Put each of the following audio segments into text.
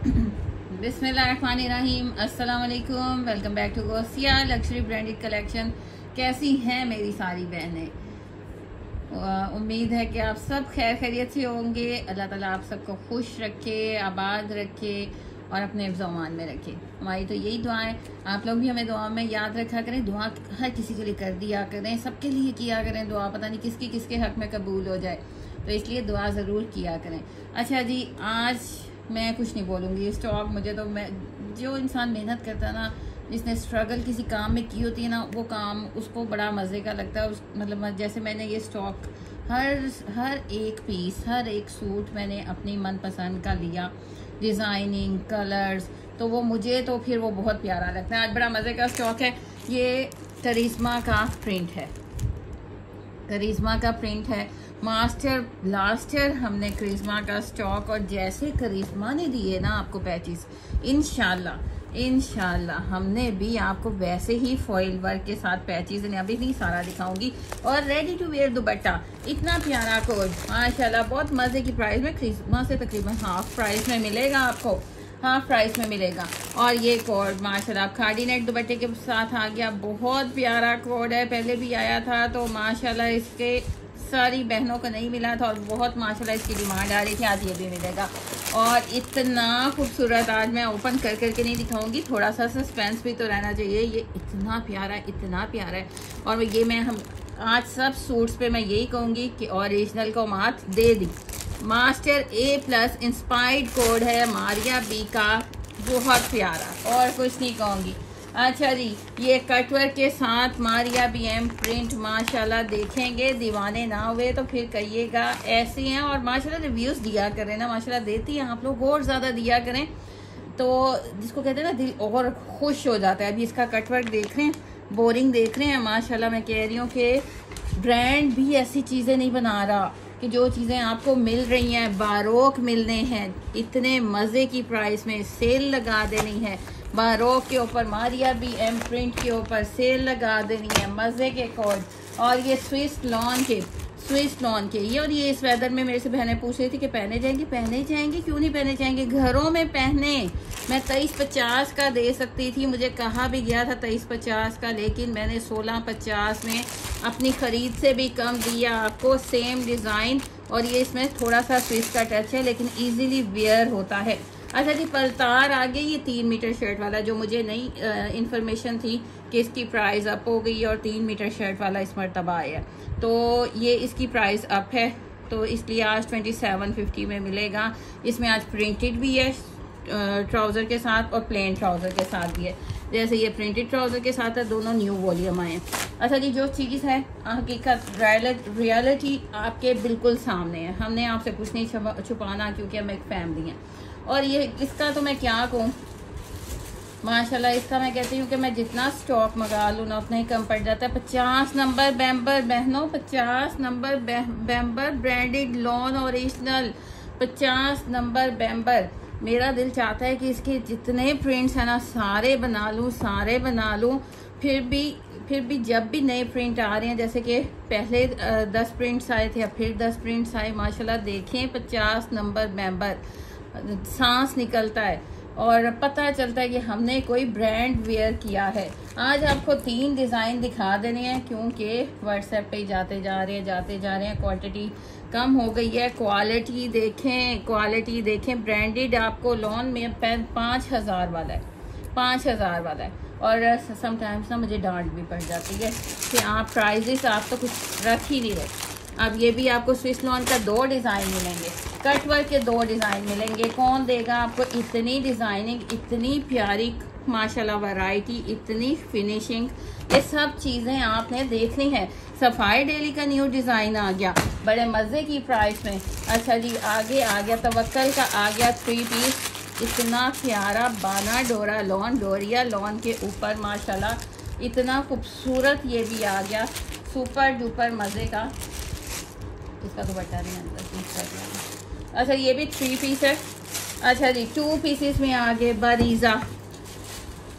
बिस्मिल्लाहिर्रहमानिर्रहीम, अस्सलाम वालेकुम। Welcome back to Ghousia luxury branded collection. कैसी हैं मेरी सारी बहनें? उम्मीद है कि आप सब खैर खैरियत से होंगे। अल्लाह ताला आप सबको खुश रखे, आबाद रखे और अपने ज़मान में रखे। हमारी तो यही दुआ है। आप लोग भी हमें दुआ में याद रखा करें। दुआ हर किसी के लिए कर दिया करें, सबके लिए किया करें दुआ। पता नहीं किसकी किसके हक में कबूल हो जाए, तो इसलिए दुआ ज़रूर किया करें। अच्छा जी, आज मैं कुछ नहीं बोलूँगी। स्टॉक मुझे तो, मैं जो इंसान मेहनत करता है ना, जिसने स्ट्रगल किसी काम में की होती है ना, वो काम उसको बड़ा मज़े का लगता है। उस मतलब जैसे मैंने ये स्टॉक हर एक पीस, हर एक सूट मैंने अपनी मनपसंद का लिया, डिज़ाइनिंग, कलर्स, तो वो मुझे तो फिर वो बहुत प्यारा लगता है। आज बड़ा मज़े का स्टॉक है। ये करिश्मा का प्रिंट है, करिश्मा का प्रिंट है। मास्टर लास्ट ईयर हमने करिश्मा का स्टॉक, और जैसे करिश्मा ने दिए ना आपको पैचेस, इंशाल्लाह हमने भी आपको वैसे ही फॉइल वर्क के साथ पैचेस ने, अभी नहीं सारा दिखाऊंगी। और रेडी टू वेयर दुपट्टा, इतना प्यारा कोड माशाल्लाह, बहुत मजे की प्राइस में। करिश्मा से तकरीबन हाफ प्राइस में मिलेगा आपको, हाफ प्राइस में मिलेगा। और ये कोड माशाल्लाह खाड़ी नेट दुपट्टे के साथ आ गया। बहुत प्यारा कोड है, पहले भी आया था, तो माशाल्लाह इसके सारी बहनों को नहीं मिला था और बहुत माशाल्लाह इसकी डिमांड आ रही थी। आज ये भी मिलेगा। और इतना खूबसूरत, आज मैं ओपन कर करके नहीं दिखाऊंगी, थोड़ा सा सस्पेंस भी तो रहना चाहिए। ये इतना प्यारा है, इतना प्यारा है। और ये हम आज सब सूट्स पे मैं यही कहूँगी कि ओरिजिनल को मात दे दी। मास्टर A+ इंस्पायर्ड कोड है मारिया बी का, बहुत प्यारा, और कुछ नहीं कहूँगी। अच्छा जी, ये कटवर्क के साथ मारिया BM प्रिंट माशाल्लाह, देखेंगे दीवाने ना हुए तो फिर कहिएगा ऐसे हैं। और माशाल्लाह रिव्यूज़ दिया करें ना, माशाल्लाह देती हैं आप लोग, और ज़्यादा दिया करें तो जिसको कहते हैं ना दिल और खुश हो जाता है। अभी इसका कटवर्क देख रहे हैं, बोरिंग देख रहे हैं। माशाल्लाह मैं कह रही हूँ कि ब्रांड भी ऐसी चीज़ें नहीं बना रहा कि जो चीज़ें आपको मिल रही हैं बारोक मिलने हैं, इतने मज़े की प्राइस में सेल लगा देनी है। बारोक के ऊपर मारिया BM प्रिंट के ऊपर सेल लगा देनी है, मज़े के कोड। और ये स्विस लॉन के ये, और ये इस वेदर में मेरे से बहनें पूछ रही थी कि पहने जाएंगे, क्यों नहीं पहने जाएंगे, घरों में पहने। मैं 2350 का दे सकती थी, मुझे कहा भी गया था 2350 का, लेकिन मैंने 1650 में अपनी ख़रीद से भी कम दिया आपको। सेम डिज़ाइन, और ये इसमें थोड़ा सा स्विस का टच है, लेकिन ईजिली वेयर होता है। अच्छा जी, पलतार आगे ये 3 मीटर शर्ट वाला, जो मुझे नई इंफॉर्मेशन थी कि इसकी प्राइस अप हो गई और 3 मीटर शर्ट वाला इस मरतबा आया, तो ये इसकी प्राइस अप है, तो इसलिए आज 2750 में मिलेगा। इसमें आज प्रिंटेड भी है ट्राउज़र के साथ, और प्लेन ट्राउज़र के साथ भी है। जैसे ये प्रिंटेड ट्राउज़र के साथ है, दोनों न्यू वॉल्यूम आए हैं। अच्छा जी, जो चीज़ है हकीकत, रियलिटी आपके बिल्कुल सामने है। हमने आपसे कुछ नहीं छुपाना, क्योंकि हम एक फैमिली हैं। और ये इसका तो मैं क्या कहूँ, माशाल्लाह इसका मैं कहती हूँ कि मैं जितना स्टॉक मंगा लूँ ना उतना ही कम पड़ जाता है। 50 नंबर बैम्बर बहनों, 50 number बैम्बर branded lawn original, 50 number बैम्बर। मेरा दिल चाहता है कि इसके जितने प्रिंट्स हैं ना सारे बना लूँ। फिर भी जब भी नए प्रिंट आ रहे हैं, जैसे कि पहले 10 प्रिंट्स आए थे, अब फिर 10 प्रिंट्स आए, माशाल्लाह देखें 50 नंबर मेंबर, सांस निकलता है और पता चलता है कि हमने कोई ब्रांड वेयर किया है। आज आपको 3 डिज़ाइन दिखा देने हैं, क्योंकि व्हाट्सएप पे जाते जा रहे हैं, क्वांटिटी कम हो गई है। क्वालिटी देखें, ब्रांडेड आपको लॉन में 5000 वाला है, 5000 वाला है। और समटाइम्स ना मुझे डांट भी पड़ जाती है कि आप प्राइजेस आप तो कुछ रख ही नहीं रहे। अब ये भी आपको स्विस लॉन का 2 डिज़ाइन मिलेंगे, कटवर्क के 2 डिज़ाइन मिलेंगे। कौन देगा आपको इतनी डिज़ाइनिंग, इतनी प्यारी माशाल्लाह वैरायटी, इतनी फिनिशिंग, ये सब चीज़ें आपने देखनी है। सफाई डेली का न्यू डिज़ाइन आ गया बड़े मज़े की प्राइस में। अच्छा जी, आगे आ गया तवक्कल का, आ गया 3 पीस, इतना प्यारा बाना डोरा लॉन, डोरिया लॉन के ऊपर माशाल्लाह इतना खूबसूरत ये भी आ गया, सुपर डुपर मज़े का। इसका दुपट्टा नहीं अंदर। अच्छा, ये भी 3 पीस है। अच्छा जी, 2 पीसेस में आगे बारीज़ा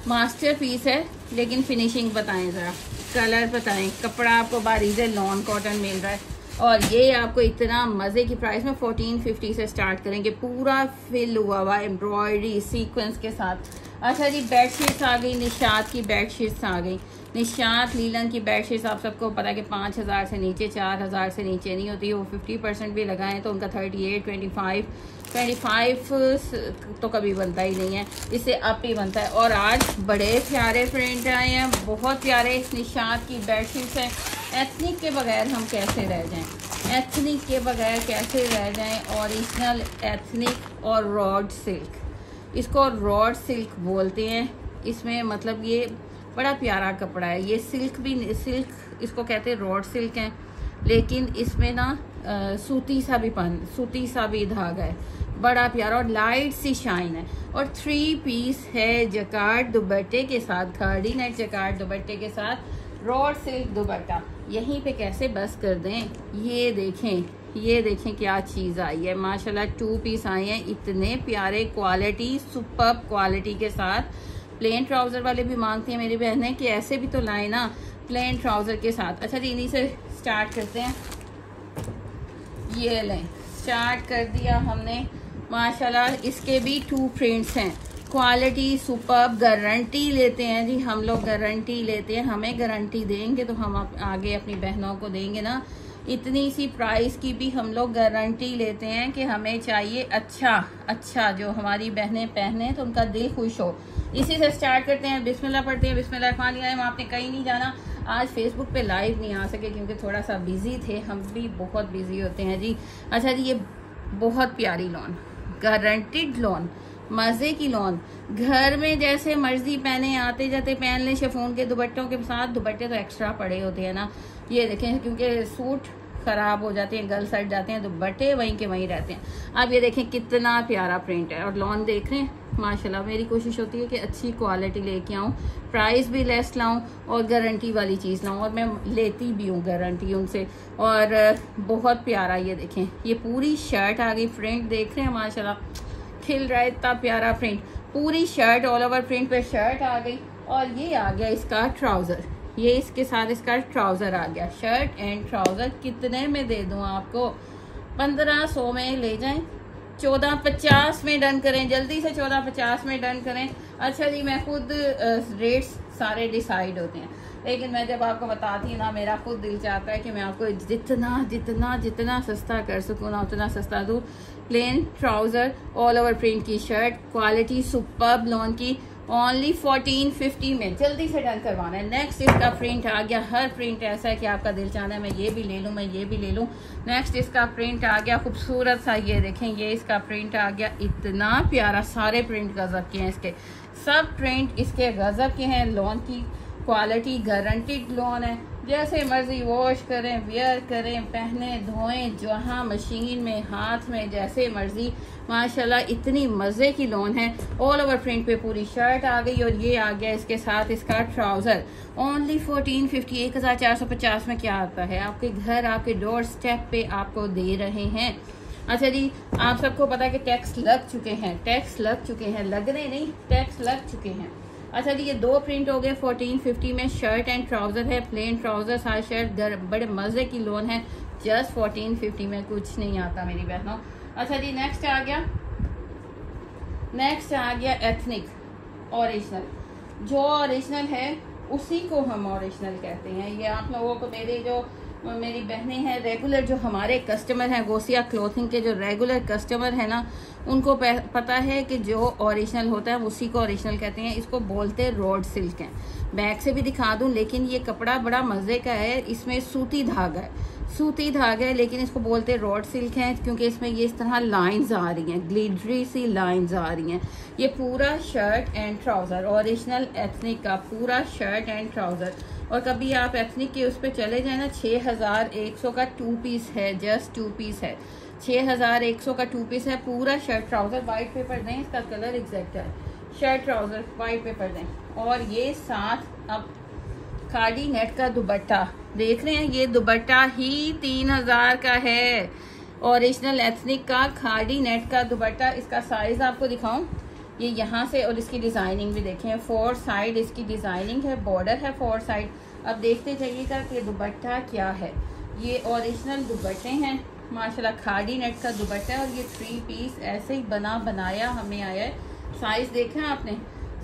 मास्टर पीस है, लेकिन फिनिशिंग बताएं ज़रा, कलर बताएं। कपड़ा आपको बारीज़ा लॉन कॉटन मिल रहा है, और ये आपको इतना मज़े की प्राइस में 1450 से स्टार्ट करेंगे। पूरा फिल हुआ हुआ एम्ब्रॉयडरी सीक्वेंस के साथ। अच्छा जी, बेडशीट्स आ गई, निशात की बेडशीट्स आ गई। निशात लीलन की बेडशीट्स आप सबको पता है कि 5000 से नीचे, 4000 से नीचे नहीं होती। वो 50% भी लगाएं तो उनका 38, 25 तो कभी बनता ही नहीं है, इससे अप ही बनता है। और आज बड़े प्यारे प्रिंट आए हैं, बहुत प्यारे निशात की बेडशीट्स हैं। एथनिक के बगैर हम कैसे रह जाएं, एथनिक के बगैर कैसे रह जाएं। ओरिजिनल एथनिक और रॉड सिल्क, इसको रॉड सिल्क बोलते हैं। इसमें मतलब ये बड़ा प्यारा कपड़ा है। ये सिल्क भी, सिल्क इसको कहते हैं, रॉड सिल्क है, लेकिन इसमें ना सूती सा भी धागा है, बड़ा प्यारा और लाइट सी शाइन है। और 3 पीस है जकार्ड दुपट्टे के साथ, खाड़ी नेट जकार्ड दुपट्टे के साथ रॉड सिल्क दुपट्टा। यहीं पे कैसे बस कर दें, ये देखें क्या चीज़ आई है माशाल्लाह। 2 पीस आए हैं, इतने प्यारे, क्वालिटी सुपर्ब क्वालिटी के साथ। प्लेन ट्राउज़र वाले भी मांगते हैं मेरी बहनें कि ऐसे भी तो लाए ना प्लेन ट्राउज़र के साथ। अच्छा जी, इन्हीं से स्टार्ट करते हैं। ये लें, स्टार्ट कर दिया हमने माशाल्लाह। इसके भी 2 प्रिंट्स हैं, क्वालिटी सुपर्ब, गारंटी लेते हैं जी हम लोग, गारंटी लेते हैं। हमें गारंटी देंगे तो हम आगे अपनी बहनों को देंगे ना। इतनी सी प्राइस की भी हम लोग गारंटी लेते हैं कि हमें चाहिए अच्छा जो हमारी बहनें पहने तो उनका दिल खुश हो। इसी से स्टार्ट करते हैं। बिस्मिल्लाह पढ़ते हैं। बिस्मिल्लाह रहमान रहीम। आपने कहीं नहीं जाना। आज फेसबुक पे लाइव नहीं आ सके क्योंकि थोड़ा सा बिजी थे, हम भी बहुत बिजी होते हैं जी। अच्छा जी, ये बहुत प्यारी लॉन, गारंटीड लॉन, मज़े की लॉन। घर में जैसे मर्जी पहने, आते जाते पहन लें। शिफॉन के दुपट्टों के साथ, दुपट्टे तो एक्स्ट्रा पड़े होते हैं ना, ये देखें, क्योंकि सूट खराब हो जाते हैं, गल सट जाते हैं, दुपट्टे वहीं के वहीं रहते हैं। अब ये देखें कितना प्यारा प्रिंट है और लॉन देख रहे हैं माशाल्लाह। मेरी कोशिश होती है कि अच्छी क्वालिटी लेके आऊँ, प्राइस भी लेस लाऊं और गारंटी वाली चीज़ लाऊं, और मैं लेती भी हूँ गारंटी उनसे। और बहुत प्यारा, ये देखें, ये पूरी शर्ट आ गई। प्रिंट देख रहे हैं माशाल्लाह, खिल रहा है, इतना प्यारा प्रिंट। पूरी शर्ट ऑल ओवर प्रिंट पे शर्ट आ गई। और ये आ गया इसका ट्राउज़र, ये इसके साथ इसका ट्राउज़र आ गया। शर्ट एंड ट्राउज़र कितने में दे दूँ आपको? 1500 में ले जाएं। 1450 में डन करें, जल्दी से 1450 में डन करें। अच्छा जी, मैं खुद रेट्स सारे डिसाइड होते हैं, लेकिन मैं जब आपको बताती हूँ ना, मेरा खुद दिल चाहता है कि मैं आपको जितना सस्ता कर सकूँ ना उतना सस्ता दूँ। Plane trouser, all over print की शर्ट, क्वालिटी सुपर्ब लॉन की, ओनली 1450 में जल्दी से डन करवाना है। नेक्स्ट इसका प्रिंट आ गया। हर प्रिंट ऐसा है कि आपका दिल चाहता है मैं ये भी ले लूँ, मैं ये भी ले लूँ। नेक्स्ट इसका प्रिंट आ गया खूबसूरत सा, ये देखें, ये इसका प्रिंट आ गया, इतना प्यारा। सारे प्रिंट गजब के हैं इसके, सब प्रिंट इसके गजब के हैं। लॉन की क्वालिटी गारंटीड लॉन है, जैसे मर्जी वॉश करें, वेयर करें, पहने, धोएं, जहाँ मशीन में, हाथ में, जैसे मर्जी माशाल्लाह। इतनी मज़े की लॉन है। ऑल ओवर प्रिंट पे पूरी शर्ट आ गई और ये आ गया इसके साथ इसका ट्राउज़र। ओनली 1450, 1450 में क्या आता है आपके घर, आपके डोर स्टेप पे आपको दे रहे हैं। अच्छा जी, आप सबको पता है कि टैक्स लग चुके हैं, लगने नहीं, टैक्स लग चुके हैं। अच्छा जी, ये 2 प्रिंट हो गए 1450 में। शर्ट एंड ट्राउज़र है, प्लेन ट्राउज़र साथ शर्ट, बड़े मज़े की लोन है। जस्ट 1450 में कुछ नहीं आता मेरी बहनों। अच्छा जी, नेक्स्ट आ गया एथनिक ओरिजिनल। जो ओरिजिनल है उसी को हम ओरिजिनल कहते हैं। ये आप लोगों को, मेरी बहनें हैं रेगुलर, जो हमारे कस्टमर हैं गोसिया क्लोथिंग के, जो रेगुलर कस्टमर है ना, उनको पता है कि जो ओरिजिनल होता है उसी को ओरिजिनल कहते हैं। इसको बोलते रॉड सिल्क हैं। बैक से भी दिखा दूं, लेकिन ये कपड़ा बड़ा मज़े का है। इसमें सूती धागा है, लेकिन इसको बोलते रॉड सिल्क हैं क्योंकि इसमें ये इस तरह लाइंस आ रही हैं, ग्लिटरी सी लाइंस आ रही हैं। ये पूरा shirt and trouser, original ethnic का पूरा शर्ट एंड ट्राउज़र। और कभी आप एथनिक के उस पर चले जाए ना, 6100 का 2 पीस है, जस्ट 2 पीस है, 6100 का 2 पीस है। पूरा शर्ट ट्राउज़र, वाइट पेपर दें, इसका कलर एग्जैक्ट है। शर्ट ट्राउज़र वाइट पेपर दें। और ये साथ अब खाड़ी नेट का दुपट्टा देख रहे हैं, ये दुपट्टा ही 3000 का है। ओरिजिनल एथनिक का खाड़ी नेट का दुपट्टा। इसका साइज़ आपको दिखाऊं, ये यहाँ से, और इसकी डिज़ाइनिंग भी देखें, 4 साइड इसकी डिज़ाइनिंग है, बॉर्डर है 4 साइड। अब देखते जाइएगा कि दुपट्टा क्या है। ये ओरिजिनल दुपट्टे हैं माशाल्लाह, खाड़ी नेट का दुपट्टा है और ये 3 पीस ऐसे ही बनाया हमें आया है। साइज देखा है आपने,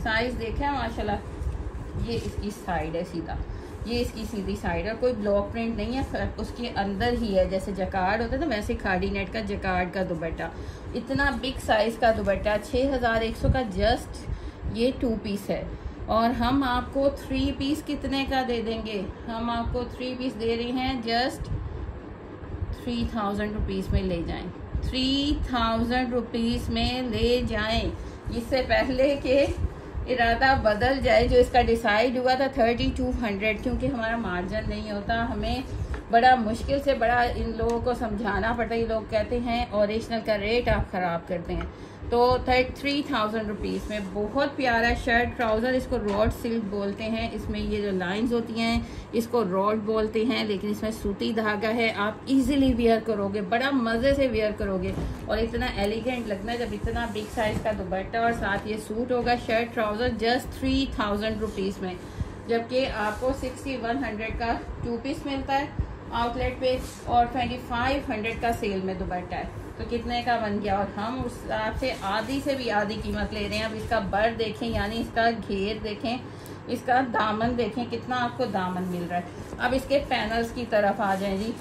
साइज देखा है माशाल्लाह। ये इसकी साइड है सीधा, ये इसकी सीधी साइड है, कोई ब्लॉक प्रिंट नहीं है, उसके अंदर ही है जैसे जकार्ड होता है ना वैसे खाड़ी नेट का जकार्ड का दुपट्टा। इतना बिग साइज का दुपट्टा 6100 का जस्ट ये 2 पीस है। और हम आपको 3 पीस कितने का दे देंगे? हम आपको 3 पीस दे रहे हैं जस्ट 3000 रुपीज़ में ले जाएं, 3000 रुपीज़ में ले जाएं। इससे पहले कि इरादा बदल जाए, जो इसका डिसाइड हुआ था 3200, क्योंकि हमारा मार्जिन नहीं होता, हमें बड़ा मुश्किल से बड़ा इन लोगों को समझाना पड़ता है। ये लोग कहते हैं ओरिजिनल का रेट आप ख़राब करते हैं। तो 3000 रुपीज़ में बहुत प्यारा शर्ट ट्राउज़र, इसको रॉड सिल्क बोलते हैं। इसमें ये जो लाइंस होती हैं इसको रॉड बोलते हैं, लेकिन इसमें सूती धागा है। आप इजीली वेयर करोगे, बड़ा मज़े से वेयर करोगे और इतना एलिगेंट लगना है जब इतना बिग साइज़ का दुपट्टा और साथ ये सूट होगा। शर्ट ट्राउज़र जस्ट 3000 रुपीज़ में, जबकि आपको 6100 का 2 पीस मिलता है आउटलेट पे और 2500 का सेल में दुपट्टा है। तो कितने का बन गया? और हम उस हिसाब से आधी से भी आधी कीमत ले रहे हैं। अब इसका बर देखें, यानी इसका घेर देखें, इसका दामन देखें, कितना आपको दामन मिल रहा है। अब इसके पैनल्स की तरफ आ जाएं जी।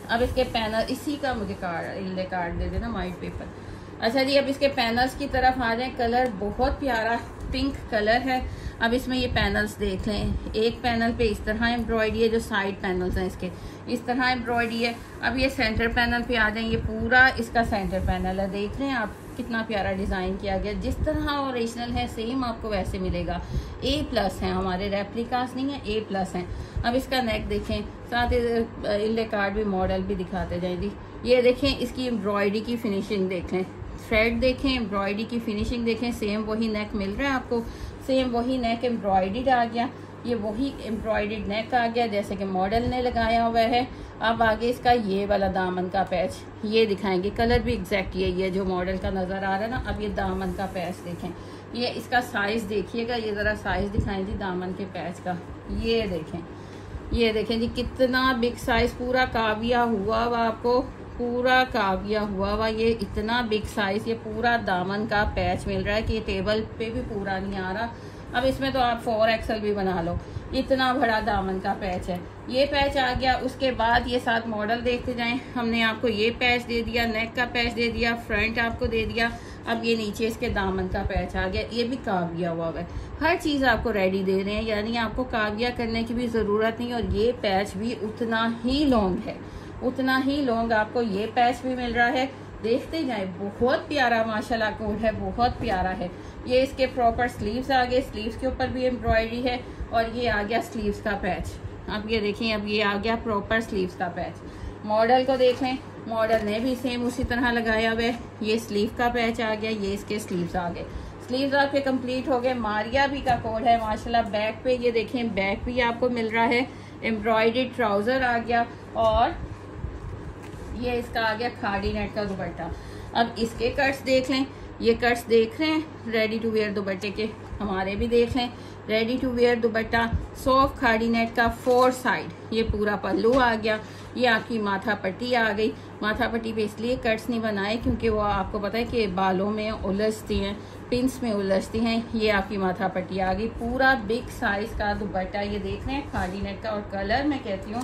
अब इसके पैनल, इसी का मुझे कार्ड दे देना वाइट पेपर। अच्छा जी, अब इसके पैनल्स की तरफ आ जाएं। कलर बहुत प्यारा पिंक कलर है। अब इसमें ये पैनल्स देख लें, एक पैनल पे इस तरह एम्ब्रॉयडरी है, जो साइड पैनल्स हैं इसके इस तरह एम्ब्रॉयडरी है। अब ये सेंटर पैनल पे आ जाएं, ये पूरा इसका सेंटर पैनल है। देख रहे हैं आप कितना प्यारा डिज़ाइन किया गया, जिस तरह ओरिजिनल है सेम आपको वैसे मिलेगा। A+ है, हमारे रेप्लिकास नहीं है, A+ हैं। अब इसका नेक देखें, साथ इल्ले कार्ड भी मॉडल भी दिखाते जाएं जी। ये देखें इसकी एम्ब्रॉयडरी की फिनिशिंग देख लें, थ्रेड देखें, एम्ब्रॉयडरी की फिनिशिंग देखें, सेम वही नेक मिल रहा है आपको, सेम वही नेक एम्ब्रॉयडर्ड आ गया। ये वही एम्ब्रॉयडर्ड नेक आ गया जैसे कि मॉडल ने लगाया हुआ है। अब आगे इसका ये वाला दामन का पैच ये दिखाएंगे, कलर भी एग्जैक्ट यही है जो मॉडल का नज़र आ रहा है ना। अब ये दामन का पैच देखें, ये इसका साइज़ देखिएगा, ये ज़रा साइज़ दिखाएं जी दामन के पैच का। ये देखें जी कितना बिग साइज़, पूरा काविया हुआ हुआ आपको, पूरा काविया हुआ हुआ ये इतना बिग साइज, ये पूरा दामन का पैच मिल रहा है कि ये टेबल पे भी पूरा नहीं आ रहा। अब इसमें तो आप 4XL भी बना लो, इतना बड़ा दामन का पैच है। ये पैच आ गया। उसके बाद ये साथ मॉडल देखते जाएं। हमने आपको ये पैच दे दिया, नेक का पैच दे दिया, फ्रंट आपको दे दिया। अब ये नीचे इसके दामन का पैच आ गया, ये भी काविया हुआ है। हर चीज़ आपको रेडी दे रहे हैं, यानी आपको काविया करने की भी ज़रूरत नहीं। और ये पैच भी उतना ही लॉन्ग है, उतना ही लॉन्ग आपको ये पैच भी मिल रहा है। देखते जाएं, बहुत प्यारा माशाल्लाह कोट है, बहुत प्यारा है। ये इसके प्रॉपर स्लीव्स आ गए, स्लीव्स के ऊपर भी एम्ब्रॉयडरी है और ये आ गया स्लीव्स का पैच। अब ये देखें, अब ये आ गया प्रॉपर स्लीव्स का पैच। मॉडल को देख लें, मॉडल ने भी सेम उसी तरह लगाया हुआ है। ये स्लीव का पैच आ गया, ये इसके स्लीव्स आ गए, स्लीव्स आपके कंप्लीट हो गए। मारिया भी का कोड है माशाल्लाह। बैक पे ये देखें, बैक भी आपको मिल रहा है, एम्ब्रॉयडर्ड ट्राउजर आ गया और ये इसका आ गया खाड़ी नेट का दुपट्टा। अब इसके कट्स देख लें, ये कट्स देख रहे हैं रेडी टू वेयर दुपट्टे के, हमारे भी देख लें। Ready to wear dupatta soft khaddi net का 4 साइड, ये पूरा पल्लू आ गया। ये आपकी माथा पट्टी आ गई। माथा पट्टी पे इसलिए कट्स नहीं बनाए क्योंकि वो आपको पता है कि बालों में उलझती हैं, पिंस में उलझती हैं। ये आपकी माथा पट्टी आ गई, पूरा बिग साइज का दुपट्टा ये देख रहे हैं खाड़ी नेट का। और कलर मैं कहती हूँ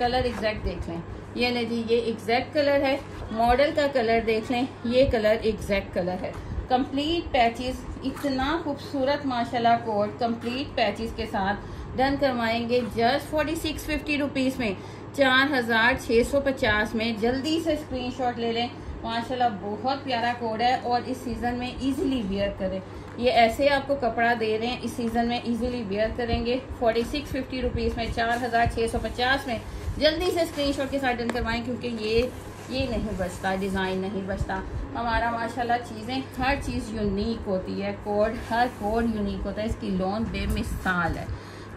कलर एग्जैक्ट देख लें, ये ले जी, ये एग्जैक्ट कलर है। मॉडल का कलर देख लें, ये कलर एग्जैक्ट कलर है। कंप्लीट पैचेस, इतना खूबसूरत माशाल्लाह कोट कंप्लीट पैचेस के साथ डन करवाएंगे जस्ट 4650 रुपीज़ में, 4650 में। जल्दी से स्क्रीनशॉट ले लें, माशाल्लाह बहुत प्यारा कोड है और इस सीज़न में इजीली वेयर करें। ये ऐसे आपको कपड़ा दे रहे हैं, इस सीज़न में इजीली वेयर करेंगे। 4650 रुपीज़ में, 4650 में। जल्दी से स्क्रीनशॉट के साथ डन करवाएं क्योंकि ये नहीं बचता, डिज़ाइन नहीं बचता हमारा। माशाल्लाह चीज़ें, हर चीज़ यूनिक होती है, कोड हर कोड यूनिक होता है। इसकी लॉन बेमिसाल है,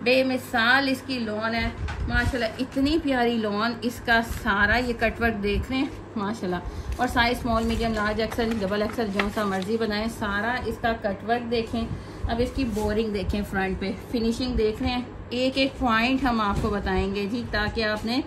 बेमिसाल इसकी लॉन है माशाल्लाह, इतनी प्यारी लॉन। इसका सारा ये कटवर्क देख रहे हैं माशाल्लाह। और size small medium large XL double axle जो सा मर्जी बनाएं, सारा इसका कटवर्क देखें। अब इसकी बोरिंग देखें, फ्रंट पे फिनिशिंग देख रहे हैं, एक एक पॉइंट हम आपको बताएंगे जी, ताकि आपने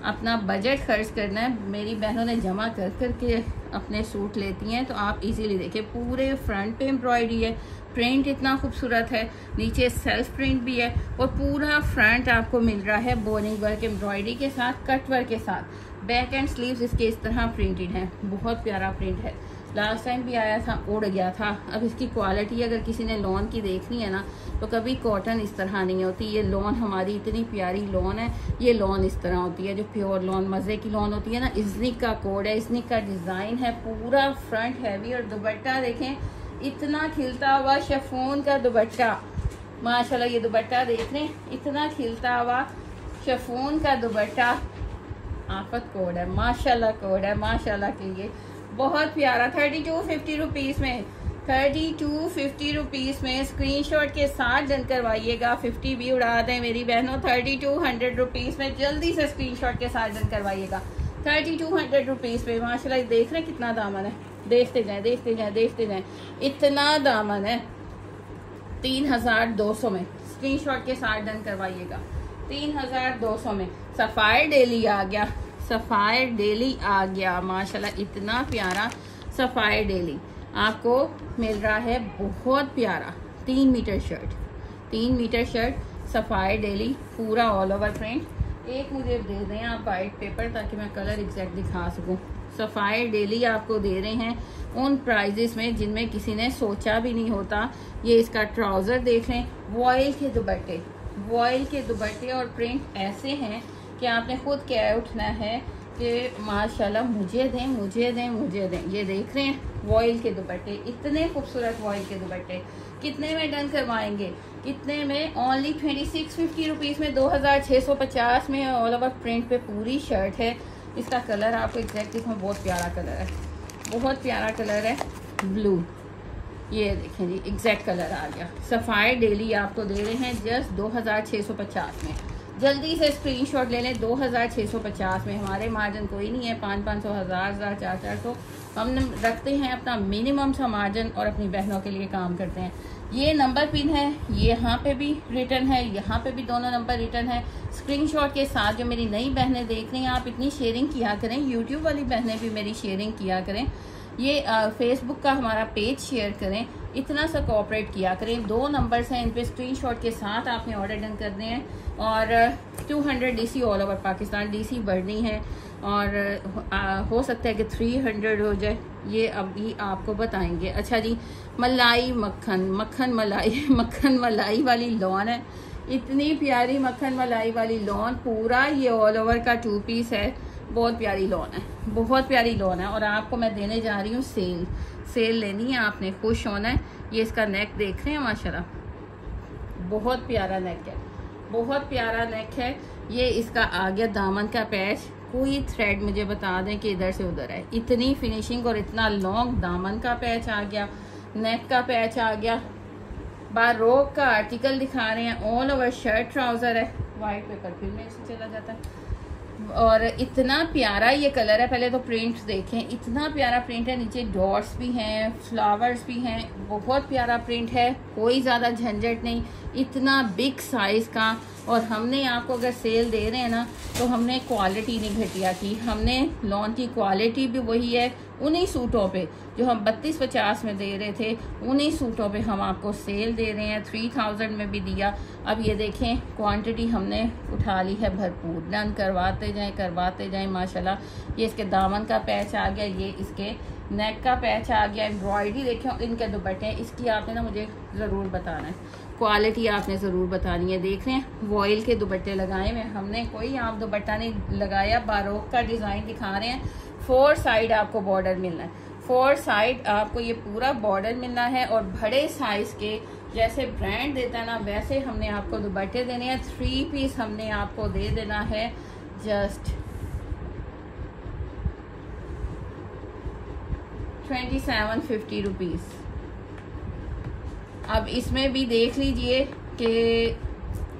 अपना बजट खर्च करना है। मेरी बहनों ने जमा कर कर के अपने सूट लेती हैं, तो आप इजीली देखिए पूरे फ्रंट पे एम्ब्रॉयडरी है, प्रिंट इतना खूबसूरत है, नीचे सेल्फ प्रिंट भी है और पूरा फ्रंट आपको मिल रहा है बोरिंग वर्क एम्ब्रॉयडरी के साथ, कट वर्क के साथ। बैक एंड स्लीव्स इसके इस तरह प्रिंटेड हैं, बहुत प्यारा प्रिंट है। लास्ट टाइम भी आया था, उड़ गया था। अब इसकी क्वालिटी अगर किसी ने लॉन की देखनी है ना, तो कभी कॉटन इस तरह नहीं होती। ये लॉन हमारी इतनी प्यारी लॉन है, ये लॉन इस तरह होती है जो प्योर लॉन, मज़े की लॉन होती है ना। इज़निक का कोड है, इज़निक का डिज़ाइन है, पूरा फ्रंट हैवी। और दुपट्टा देखें, इतना खिलता हुआ शिफॉन का दुपट्टा, माशाल्लाह। ये दुपट्टा देख रहे हैं, इतना खिलता हुआ शिफॉन का दुपट्टा, आफत कोड है, माशाल्लाह कोड है, माशाल्लाह के लिए बहुत प्यारा। 3250 रुपीज़ में, 3250 रुपीज़ में स्क्रीनशॉट के साथ डन करवाइएगा। 50 भी उड़ा दें मेरी बहनों, 3200 रुपीज़ में जल्दी से स्क्रीनशॉट के साथ डन करवाइएगा। 3200 रुपीज़ में माशाल्लाह। देख रहे हैं कितना दामन है, देखते जाएं देखते जाएं देखते जाएं, इतना दामन है। 3200 में स्क्रीनशॉट के साथ डन करवाइएगा। 3200 में सफ़ायर डेली आ गया, सफ़ायर डेली आ गया माशाल्लाह। इतना प्यारा सफ़ायर डेली आपको मिल रहा है, बहुत प्यारा। 3 metre shirt, 3 metre shirt sapphire daily, पूरा ऑल ओवर प्रिंट। एक मुझे दे दें आप वाइट पेपर, ताकि मैं कलर एग्जैक्ट दिखा सकूं। सफ़ायर डेली आपको दे रहे हैं उन प्राइजेस में जिनमें किसी ने सोचा भी नहीं होता। ये इसका ट्राउज़र देख लें, वॉयल के दुपट्टे, वॉयल के दुपट्टे और प्रिंट ऐसे हैं कि आपने खुद कह उठना है कि माशाल्लाह मुझे दें मुझे दें मुझे दें। ये देख रहे हैं वॉयल के दुपट्टे, इतने खूबसूरत वॉयल के दुपट्टे। कितने में डन करवाएंगे, कितने में? ओनली 2650 रुपीज़ में, 2650 में ऑल ओवर प्रिंट पे पूरी शर्ट है। इसका कलर आपको एग्जैक्ट दिखाऊं, बहुत प्यारा कलर है, बहुत प्यारा कलर है, ब्लू। ये देखें जी, एग्जैक्ट कलर आ गया। सफ़ायर डेली आपको दे रहे हैं जस्ट 2650 में। जल्दी से स्क्रीनशॉट ले लें। 2650 में हमारे मार्जिन कोई नहीं है, 500, 1000, 400। हम रखते हैं अपना मिनिमम सा मार्जिन और अपनी बहनों के लिए काम करते हैं। ये नंबर पिन है, ये यहाँ पे भी रिटर्न है, यहाँ पे भी दोनों नंबर रिटर्न है। स्क्रीनशॉट के साथ जो मेरी नई बहनें देख रही हैं, आप इतनी शेयरिंग किया करें, यूट्यूब वाली बहनें भी मेरी शेयरिंग किया करें, ये फेसबुक का हमारा पेज शेयर करें, इतना सा कोऑपरेट किया करें। 2 नंबर्स हैं, इन पे स्क्रीनशॉट के साथ आपने ऑर्डर डन करने हैं। और 200 DC all over Pakistan, DC बढ़नी है और हो सकता है कि 300 हो जाए, ये अभी आपको बताएंगे। अच्छा जी, मलाई मक्खन, मक्खन मलाई मक्खन मलाई वाली लॉन है, इतनी प्यारी मक्खन मलाई वाली लॉन। पूरा ये ऑल ओवर का 2 पीस है, बहुत प्यारी लॉन है, बहुत प्यारी लॉन है। और आपको मैं देने जा रही हूँ सेल, सेल लेनी है आपने, खुश होना है। ये इसका नेक देख रहे हैं माशाल्लाह, बहुत प्यारा नेक है, बहुत प्यारा नेक है। ये इसका आ गया दामन का पैच, कोई थ्रेड मुझे बता दें कि इधर से उधर है, इतनी फिनिशिंग और इतना लॉन्ग दामन का पैच आ गया, नेक का पैच आ गया। बारोक का आर्टिकल दिखा रहे हैं, ऑल ओवर शर्ट ट्राउजर है, वाइट पेपर फिर में से चला जाता है। और इतना प्यारा ये कलर है, पहले तो प्रिंट देखें, इतना प्यारा प्रिंट है। नीचे डॉट्स भी हैं, फ्लावर्स भी हैं, बहुत प्यारा प्रिंट है, कोई ज़्यादा झंझट नहीं, इतना बिग साइज़ का। और हमने आपको अगर सेल दे रहे हैं ना, तो हमने क्वालिटी नहीं घटिया की, हमने लॉन की क्वालिटी भी वही है। उन्हीं सूटों पे जो हम 3250 में दे रहे थे, उन्हीं सूटों पे हम आपको सेल दे रहे हैं। 3000 में भी दिया। अब ये देखें, क्वांटिटी हमने उठा ली है भरपूर, डन करवाते जाएं माशाल्लाह। ये इसके दामन का पैच आ गया, ये इसके नेक का पैच आ गया, एम्ब्रॉयडरी देखें, इनके दुपट्टे। इसकी आपने ना मुझे ज़रूर बताना है, क्वालिटी आपने ज़रूर बतानी है। देख रहे हैं वॉयल के दुपट्टे लगाए हुए, हमने कोई आप दुपट्टा नहीं लगाया, बारोक का डिज़ाइन दिखा रहे हैं। 4 साइड आपको बॉर्डर मिलना है, 4 साइड आपको ये पूरा बॉर्डर मिलना है। और बड़े साइज़ के जैसे ब्रांड देता है ना, वैसे हमने आपको दुपट्टे देने हैं। 3 पीस हमने आपको दे देना है जस्ट 2750 रुपीज़। अब इसमें भी देख लीजिए कि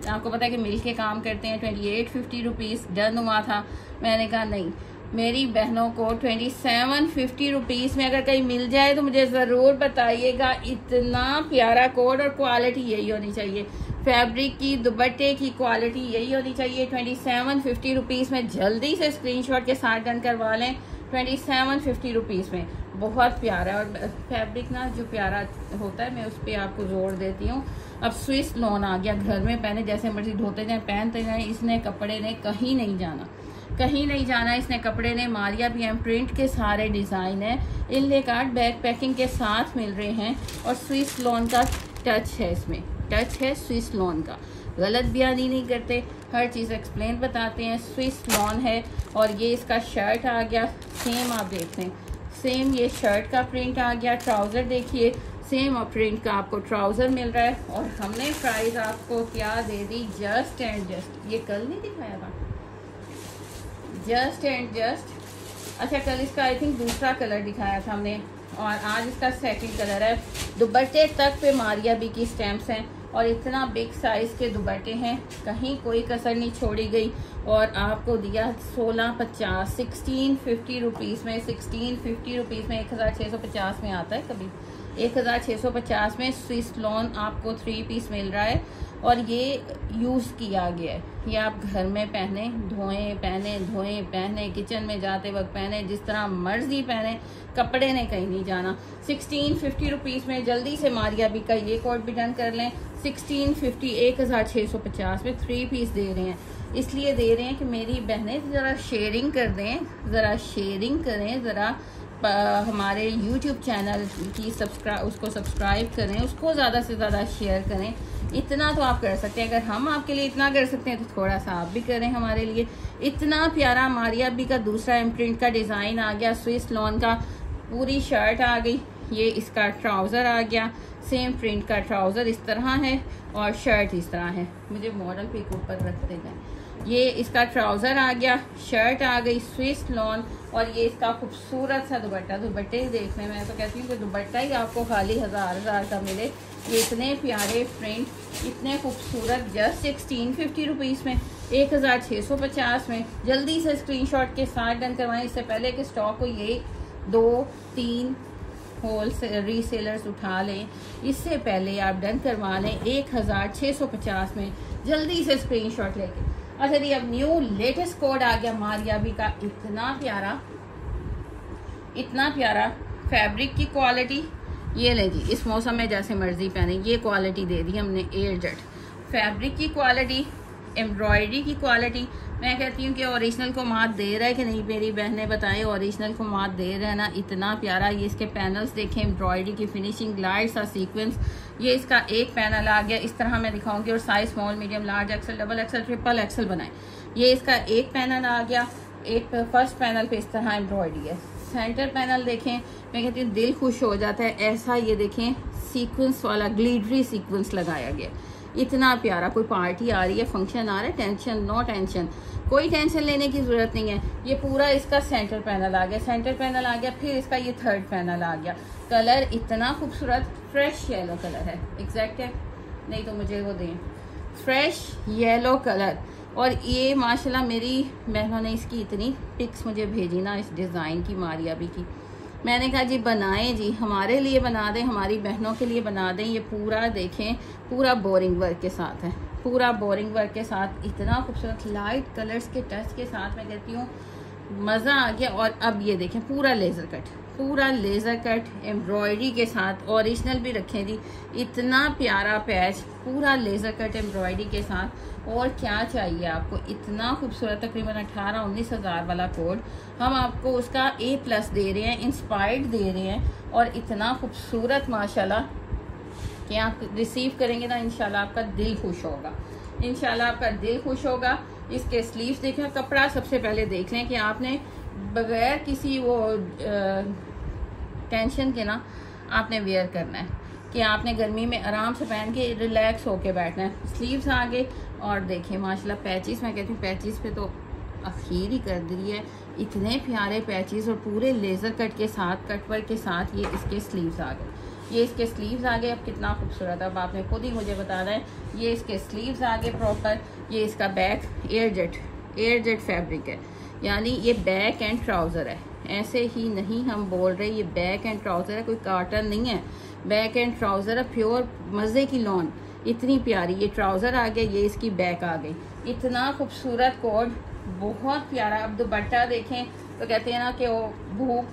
आपको पता है कि मिल के काम करते हैं। 2850 रुपीज़ डन हुआ था, मैंने कहा नहीं मेरी बहनों को 2750 रुपीज़ में अगर कहीं मिल जाए तो मुझे ज़रूर बताइएगा। इतना प्यारा कोड और क्वालिटी यही होनी चाहिए। फैब्रिक की, दुपट्टे की क्वालिटी यही होनी चाहिए। 2750 रुपीज़ में जल्दी से स्क्रीनशॉट के साथ डन करवा लें। 2750 रुपीज़ में बहुत प्यारा। और फैब्रिक ना जो प्यारा होता है मैं उस पर आपको जोर देती हूँ। अब स्विस लॉन आ गया, घर में पहने जैसे मर्जी धोते जाएं, पहनते जाएं। इसने कपड़े ने कहीं नहीं जाना, कहीं नहीं जाना इसने कपड़े ने। मारिया बीएम प्रिंट के सारे डिज़ाइन है, इनले कार्ड बैक पैकिंग के साथ मिल रहे हैं। और स्विस लॉन का टच है, इसमें टच है स्विस लॉन का। गलत बयानी नहीं करते, हर चीज़ एक्सप्लेन बताते हैं। स्विस लॉन है। और ये इसका शर्ट आ गया, सेम आप देखते हैं, सेम ये शर्ट का प्रिंट आ गया। ट्राउज़र देखिए, सेम और प्रिंट का आपको ट्राउज़र मिल रहा है। और हमने प्राइस आपको क्या दे दी, जस्ट एंड जस्ट। ये कल नहीं दिखाया था, जस्ट एंड जस्ट। अच्छा, कल इसका आई थिंक दूसरा कलर दिखाया था हमने, और आज इसका सेकंड कलर है। दुपट्टे तक पे मारिया बी की स्टैम्प्स हैं और इतना बिग साइज़ के दुपट्टे हैं, कहीं कोई कसर नहीं छोड़ी गई। और आपको दिया 1650, 1650 रुपीज़ में। 1650 रुपीज़ में 1650 में आता है, कभी 1650 में स्विस लॉन आपको 3 पीस मिल रहा है। और ये यूज़ किया गया है, ये आप घर में पहने, धोएं पहने, धोएं पहने, किचन में जाते वक्त पहने, जिस तरह मर्जी पहने, कपड़े ने कहीं नहीं जाना। 1650 रुपीज़ में जल्दी से मारिया बी का ये कोड भी डन कर लें। 1650, 1650 में 3 पीस दे रहे हैं। इसलिए दे रहे हैं कि मेरी बहनें ज़रा शेयरिंग कर दें, ज़रा शेयरिंग करें, ज़रा हमारे YouTube चैनल की उसको सब्सक्राइब करें, उसको ज़्यादा से ज़्यादा शेयर करें। इतना तो आप कर सकते हैं। अगर हम आपके लिए इतना कर सकते हैं तो थोड़ा सा आप भी करें हमारे लिए। इतना प्यारा मारिया बी का दूसरा इम्प्रिंट का डिज़ाइन आ गया, स्विस लॉन का। पूरी शर्ट आ गई, ये इसका ट्राउज़र आ गया, सेम प्रिंट का ट्राउज़र इस तरह है और शर्ट इस तरह है। मुझे मॉडल पे ऊपर रखते जाए। ये इसका ट्राउज़र आ गया, शर्ट आ गई स्विस लॉन, और ये इसका खूबसूरत सा दुपट्टा। दुपट्टे ही देखने में तो कहती हूँ कि दुपट्टा ही आपको खाली हज़ार का मिले। ये इतने प्यारे प्रिंट, इतने खूबसूरत, जस्ट 1650 रुपीज़ में, 1650 में। जल्दी से स्क्रीनशॉट के साथ डन करवाएं, इससे पहले कि स्टॉक को ये 2-3 होल से रीसेलर्स उठा लें। इससे पहले आप डन करवा लें 1650 में, जल्दी से स्क्रीनशॉट लेके। अच्छा जी, अब न्यू लेटेस्ट कोड आ गया मारिया बी का। इतना प्यारा फैब्रिक की क्वालिटी। ये ले जी, इस मौसम में जैसे मर्जी पहने, ये क्वालिटी दे दी हमने। एयरजेट फैब्रिक की क्वालिटी, एम्ब्रॉयडरी की क्वालिटी। मैं कहती हूँ कि ओरिजिनल को मात दे रहा है कि नहीं, मेरी बहनें बताएं ओरिजिनल को मात दे रहा है ना। इतना प्यारा। ये इसके पैनल्स देखें, एम्ब्रॉयडरी की फिनिशिंग, लाइट सा सीक्वेंस। ये इसका एक पैनल आ गया, इस तरह मैं दिखाऊंगी। और size small, medium, large, XL, double XL, triple XL बनाए। ये इसका एक पैनल आ गया। एक फर्स्ट पैनल पे इस तरह एम्ब्रॉयडरी है। सेंटर पैनल देखें, मैं कहती हूँ दिल खुश हो जाता है। ऐसा ये देखें सीक्वेंस वाला ग्लिटरी सीक्वेंस लगाया गया। इतना प्यारा। कोई पार्टी आ रही है, फंक्शन आ रहा है, टेंशन नो टेंशन, कोई टेंशन लेने की ज़रूरत नहीं है। ये पूरा इसका सेंटर पैनल आ गया, सेंटर पैनल आ गया। फिर इसका ये थर्ड पैनल आ गया। कलर इतना खूबसूरत, फ्रेश येलो कलर है। एग्जैक्ट है नहीं तो मुझे वो दें, फ्रेश येलो कलर। और ये माशाल्लाह मेरी बहनों ने इसकी इतनी पिक्स मुझे भेजी ना, इस डिज़ाइन की, मारिया बी की। मैंने कहा जी बनाएं जी, हमारे लिए बना दें, हमारी बहनों के लिए बना दें। ये पूरा देखें, पूरा बोरिंग वर्क के साथ है, पूरा बोरिंग वर्क के साथ। इतना खूबसूरत लाइट कलर्स के टच के साथ, मैं कहती हूँ मज़ा आ गया। और अब ये देखें पूरा लेज़र कट, पूरा लेज़र कट एम्ब्रॉयडरी के साथ। ओरिजिनल भी रखें जी, इतना प्यारा पैच, पूरा लेज़र कट एम्ब्रॉयडरी के साथ। और क्या चाहिए आपको, इतना खूबसूरत। तकरीबन 18-19 हज़ार वाला कोड हम आपको उसका A+ दे रहे हैं, इंस्पायर्ड दे रहे हैं। और इतना खूबसूरत माशाल्लाह कि आप रिसीव करेंगे ना, इंशाल्लाह आपका दिल खुश होगा, इंशाल्लाह आपका दिल खुश होगा। इसके स्लीव्स देखें, कपड़ा सबसे पहले देख लें कि आपने बगैर किसी वो टेंशन के ना आपने वेयर करना है, कि आपने गर्मी में आराम से पहन के रिलैक्स होके बैठना है। स्लीव्स आगे और देखिए माशाल्लाह पैचेस, मैं कहती हूँ पैचेस पे तो अखीर ही कर दी है। इतने प्यारे पैचेस और पूरे लेज़र कट के साथ, कटवर्क के साथ ये इसके स्लीव्स आ गए। ये इसके स्लीव्स आ गए। अब कितना खूबसूरत, अब आपने खुद ही मुझे बताना है। ये इसके स्लीव्स आ गए प्रॉपर। ये इसका बैक एयरजेट फैब्रिक है। यानी ये बैक एंड ट्राउज़र है, ऐसे ही नहीं हम बोल रहे, ये बैक एंड ट्राउज़र है, कोई कॉटन नहीं है, बैक एंड ट्राउज़र है, प्योर मज़े की लॉन। इतनी प्यारी ये ट्राउज़र आ गया, ये इसकी बैक आ गई, इतना खूबसूरत कोड, बहुत प्यारा। अब दुपट्टा देखें तो कहते हैं ना कि वो भूख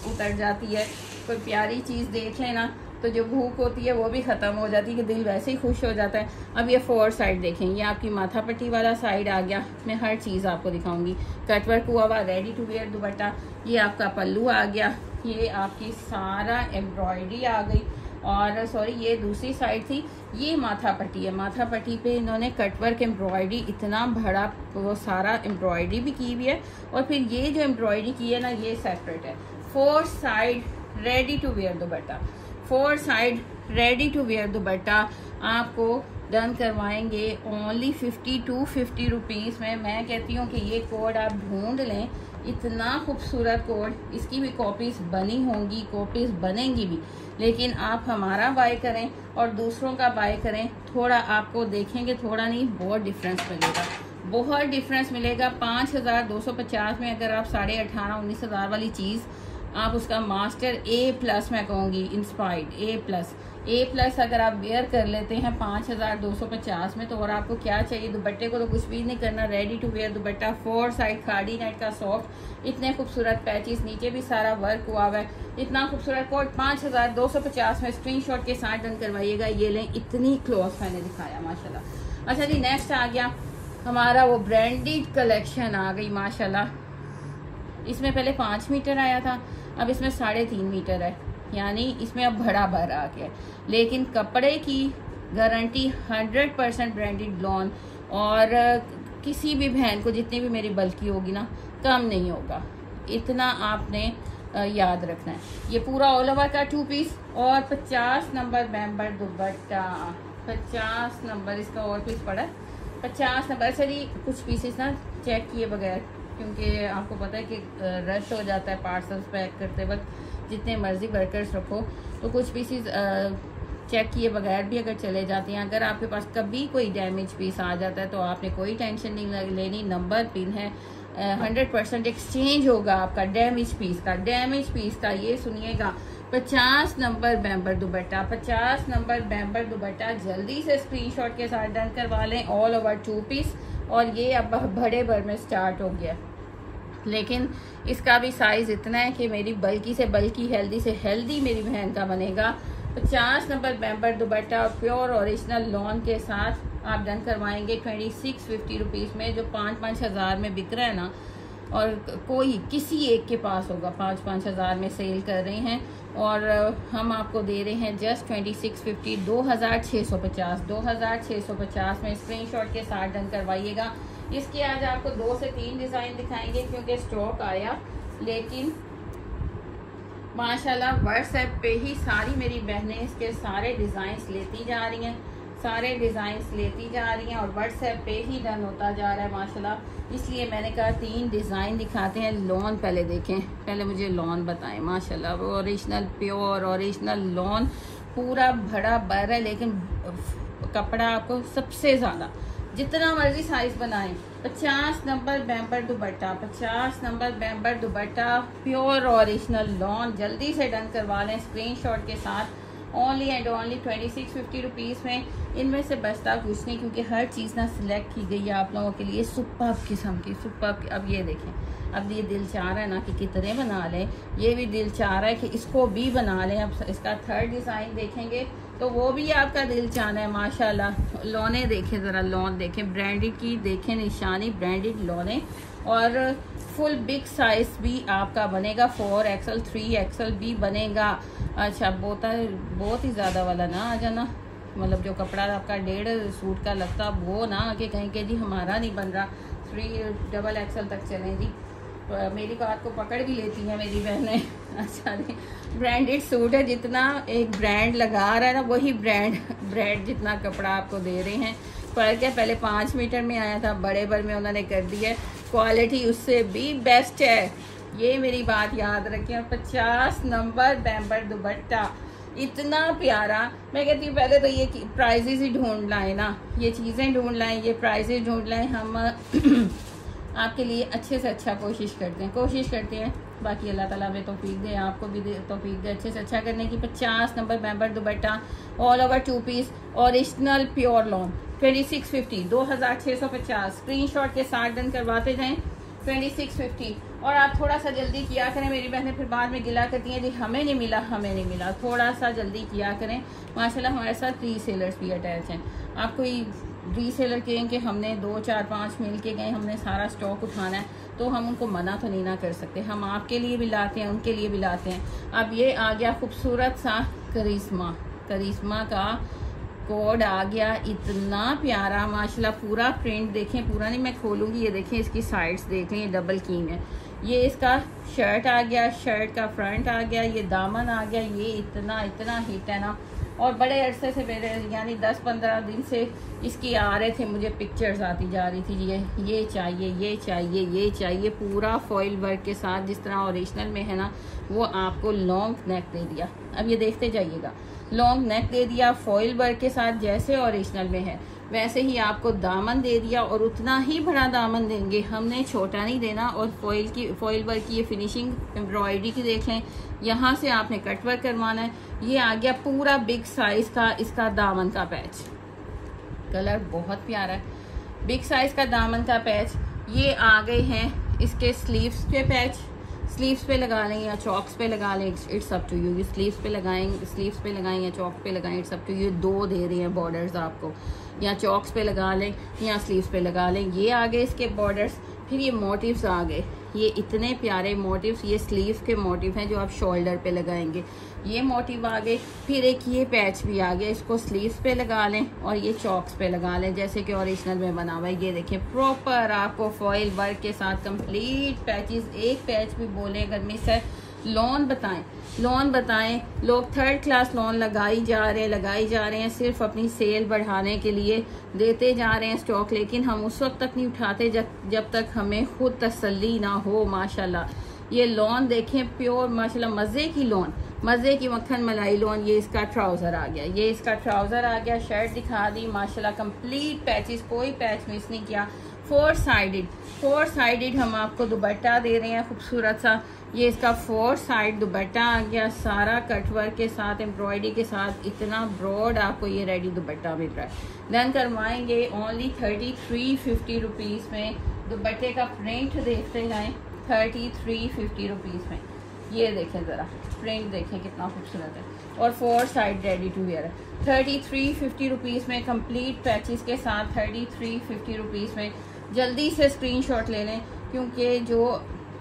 उतर जाती है, कोई प्यारी चीज़ देख लेना तो जो भूख होती है वो भी ख़त्म हो जाती है, कि दिल वैसे ही खुश हो जाता है। अब ये 4 साइड देखें, ये आपकी माथा पट्टी वाला साइड आ गया, मैं हर चीज़ आपको दिखाऊंगी। कटवर्क हुआ हुआ रेडी टू वेयर दुपट्टा, ये आपका पल्लू आ गया, ये आपकी सारा एम्ब्रॉयडरी आ गई, और सॉरी ये दूसरी साइड थी, ये माथा पट्टी है, माथा पट्टी पे इन्होंने कटवर्क एम्ब्रॉयडरी इतना बड़ा वो सारा एम्ब्रॉयडरी भी की हुई है, और फिर ये जो एम्ब्रॉयडरी की है ना ये सेपरेट है। 4 side ready to wear dupatta, 4 side ready to wear dupatta आपको डन करवाएंगे ओनली 50 रुपीज़ में। मैं कहती हूँ कि ये कोड आप ढूंढ लें, इतना खूबसूरत कोड, इसकी भी कॉपीज़ बनी होंगी, कॉपीज़ बनेंगी भी, लेकिन आप हमारा बाय करें और दूसरों का बाय करें, थोड़ा आपको देखेंगे, थोड़ा नहीं बहुत डिफरेंस मिलेगा, बहुत डिफरेंस मिलेगा। 5250 में अगर आप 18,500-19,000 वाली चीज़ आप उसका मास्टर A+ मैं कहूँगी, इंस्पायर्ड A+ अगर आप वेयर कर लेते हैं 5250 में, तो और आपको क्या चाहिए। दुपट्टे को तो कुछ भी नहीं करना, ready to wear dupatta, 4 side khaddi net का सॉफ्ट, इतने खूबसूरत पैचेस, नीचे भी सारा वर्क हुआ हुआ है, इतना खूबसूरत कोट 5250 में स्क्रीनशॉट के साथ डन करवाइएगा। ये लें, इतनी क्लोथ मैंने दिखाया माशाल्लाह। अच्छा जी, नेक्स्ट आ गया हमारा वो ब्रांडेड कलेक्शन आ गई माशाल्लाह। इसमें पहले 5 मीटर आया था, अब इसमें 3.5 मीटर है, यानी इसमें अब बड़ा भर आ गया, लेकिन कपड़े की गारंटी 100% ब्रांडेड लॉन, और किसी भी बहन को जितनी भी मेरी बल्कि होगी ना कम नहीं होगा, इतना आपने याद रखना है। ये पूरा ऑल ओवर का 2 पीस और 50 नंबर मेंबर दुपट्टा, 50 नंबर इसका और पीस पड़ा है, 50 नंबर। चलिए कुछ पीसेस ना चेक किए बगैर, क्योंकि आपको पता है कि रश हो जाता है पार्सल्स पैक करते वक्त, जितने मर्जी वर्कर्स रखो तो कुछ पीसेस चेक किए बगैर भी अगर चले जाते हैं। अगर आपके पास कभी कोई डैमेज पीस आ जाता है तो आपने कोई टेंशन नहीं लेनी, नंबर पिन है, 100% एक्सचेंज होगा आपका डैमेज पीस का। ये सुनिएगा, 50 नंबर मेंबर दुपट्टा, 50 नंबर मेंबर दुपट्टा, जल्दी से स्क्रीनशॉट के साथ डन करवा लें। ऑल ओवर 2 पीस, और ये अब बड़े भर में स्टार्ट हो गया, लेकिन इसका भी साइज इतना है कि मेरी बल्कि से बल्कि हेल्दी से हेल्दी मेरी बहन का बनेगा। 50 नंबर मेंबर दुपट्टा और प्योर ओरिजिनल लॉन के साथ आप डन करवाएंगे 2650 रुपीज़ में, जो 5-5 हज़ार में बिक रहा है ना, और कोई किसी एक के पास होगा 5-5 हज़ार में सेल कर रहे हैं, और हम आपको दे रहे हैं जस्ट 2650, 2650 में स्क्रीनशॉट के साथ डन करवाइएगा। इसके आज आपको 2 से 3 डिज़ाइन दिखाएंगे क्योंकि स्टॉक आया, लेकिन माशाल्लाह व्हाट्सएप पे ही सारी मेरी बहनें इसके सारे डिज़ाइंस लेती जा रही हैं, और व्हाट्सएप पे ही डन होता जा रहा है माशाल्लाह। इसलिए मैंने कहा 3 डिज़ाइन दिखाते हैं। लॉन पहले देखें, पहले मुझे लॉन बताएं। माशाल्लाह वो ओरिजिनल प्योर ओरिजिनल लॉन, पूरा भरा बर है, लेकिन कपड़ा आपको सबसे ज़्यादा जितना मर्जी साइज बनाएं। 50 नंबर मेंबर दुपट्टा, 50 नंबर मेंबर दुपट्टा, प्योर ओरिजिनल लॉन, जल्दी से डन करवा लें स्क्रीनशॉट के साथ। ओनली एंड ओनली 2650 रुपीज़ में। इनमें से बचता कुछ नहीं, क्योंकि हर चीज़ ना सिलेक्ट की गई है आप लोगों के लिए सुपर्ब किस्म की, सुपर्ब। अब ये देखें, अब ये दिल चाह रहा है ना कि कितने बना लें, ये भी दिल चाह रहा है कि इसको भी बना लें। अब इसका 3rd डिज़ाइन देखेंगे तो वो भी आपका दिल चाहना है माशाल्लाह। लॉने देखें ज़रा, लॉन देखें, ब्रांडेड की देखें निशानी, ब्रांडेड लॉने, और फुल बिग साइज भी आपका बनेगा, 4XL 3XL भी बनेगा। अच्छा बहुत ही ज़्यादा वाला ना आ जाना, मतलब जो कपड़ा आपका 1.5 सूट का लगता वो ना आके कहीं के जी हमारा नहीं बन रहा, 3XL तक चलें जी। तो मेरी बात को पकड़ भी लेती हैं मेरी बहनें। अच्छा जी, ब्रांडेड सूट है, जितना एक ब्रांड लगा रहा है ना वही ब्रांड जितना कपड़ा आपको दे रहे हैं। फ़र्क है, पहले 5 मीटर में आया था, बड़े भर में उन्होंने कर दी है, क्वालिटी उससे भी बेस्ट है, ये मेरी बात याद रखें। 50 नंबर मेंबर दुपट्टा, इतना प्यारा। मैं कहती हूँ पहले तो ये प्राइजेस ही ढूंढ लाएं ना, ये चीज़ें ढूंढ लाएं, ये प्राइजेस ढूंढ लाएं। हम आपके लिए अच्छे से अच्छा कोशिश करते हैं। बाकी अल्लाह ताला हमें तौफीक दे, आपको भी तौफीक दे अच्छे से अच्छा करने की। 50 number member dupatta all over 2 piece original pure lawn 2650 2650 screenshot के साथ डन करवाते जाएं 2650। और आप थोड़ा सा जल्दी किया करें, मेरी बहनें फिर बाद में गिला करती हैं जी हमें नहीं मिला, थोड़ा सा जल्दी किया करें। माशाल्लाह हमारे साथ रीसेलर्स भी अटैच हैं। आप कोई रीसेलर कहें कि हमने 2 4 5 मिल के गए, हमने सारा स्टॉक उठाना है, तो हम उनको मना तो नहीं ना कर सकते। हम आपके लिए भी लाते हैं, उनके लिए भी लाते हैं। अब ये आ गया खूबसूरत सा करिश्मा का कोड आ गया, इतना प्यारा माशाल्लाह। पूरा प्रिंट देखें, पूरा नहीं मैं खोलूंगी, ये देखें इसकी साइड्स देखें, ये डबल कीन है। ये इसका शर्ट आ गया, शर्ट का फ्रंट आ गया, ये दामन आ गया। ये इतना हिट है ना, और बड़े अरसे से मेरे यानी 10-15 दिन से इसकी आ रहे थे, मुझे पिक्चर्स आती जा रही थी ये चाहिए। पूरा फॉइल वर्क के साथ जिस तरह ओरिजिनल में है ना, वो आपको लॉन्ग नेक दे दिया। अब ये देखते जाइएगा, लॉन्ग नेक दे दिया फॉइल वर्क के साथ, जैसे ओरिजिनल में है वैसे ही आपको दामन दे दिया, और उतना ही बड़ा दामन देंगे, हमने छोटा नहीं देना। और फॉइल वर्क की ये फिनिशिंग एम्ब्रॉयडरी की देख लें, यहाँ से आपने कट वर्क करवाना है। ये आ गया पूरा बिग साइज का इसका दामन का पैच, कलर बहुत प्यारा है, बिग साइज का दामन का पैच। ये आ गए हैं इसके स्लीव्स के पैच, स्लीव्स पे लगा लें या चॉक्स पे लगा लें, इट्स अप टू यू। ये स्लीव्स पे लगाएं या चॉक पे लगाएं, इट्स अप टू यू। 2 दे रहे हैं बॉर्डर्स आपको, या चॉक्स पे लगा लें या स्लीव्स पे लगा लें। ये आ गए इसके बॉर्डर्स। फिर ये मोटिव्स आ गए, ये इतने प्यारे मोटिव्स, ये स्लीव्स के मोटिव हैं जो आप शोल्डर पे लगाएंगे, ये मोटिव आ गए। फिर एक ये पैच भी आ गया, इसको स्लीव्स पे लगा लें और ये चॉक्स पे लगा लें, जैसे कि ओरिजिनल में बना हुआ है। ये देखें प्रॉपर आपको फॉइल वर्क के साथ कंप्लीट पैचेस। एक पैच भी बोले अगर मिस है, लोन बताएं। लोग 3rd क्लास लोन लगाई जा रहे हैं सिर्फ अपनी सेल बढ़ाने के लिए, देते जा रहे हैं स्टॉक, लेकिन हम उस वक्त तक नहीं उठाते जब तक हमें खुद तसल्ली ना हो। माशाल्लाह ये लोन देखें प्योर माशाल्लाह, मज़े की मक्खन मलाई लोन। ये इसका ट्राउज़र आ गया, शर्ट दिखा दी माशाल्लाह, कंप्लीट पैचेस, कोई पैच मिस नहीं किया। 4 साइडेड हम आपको दुपट्टा दे रहे हैं खूबसूरत सा। ये इसका 4 साइड दुपट्टा आ गया, सारा कटवर्क के साथ, एम्ब्रॉयडरी के साथ, इतना ब्रॉड आपको ये रेडी दुपट्टा मिल रहा है। डन करवाएंगे ओनली 3350 रुपीज़ में। दुपट्टे का प्रिंट देखते जाएं, 3350 रुपीज़ में। ये देखें ज़रा प्रिंट देखें कितना खूबसूरत है, और 4 साइड रेडी टू वेयर है। 3350 रुपीज़ में कंप्लीट पैचेस के साथ, 3350 रुपीज़ में। जल्दी से स्क्रीनशॉट ले लें, क्योंकि जो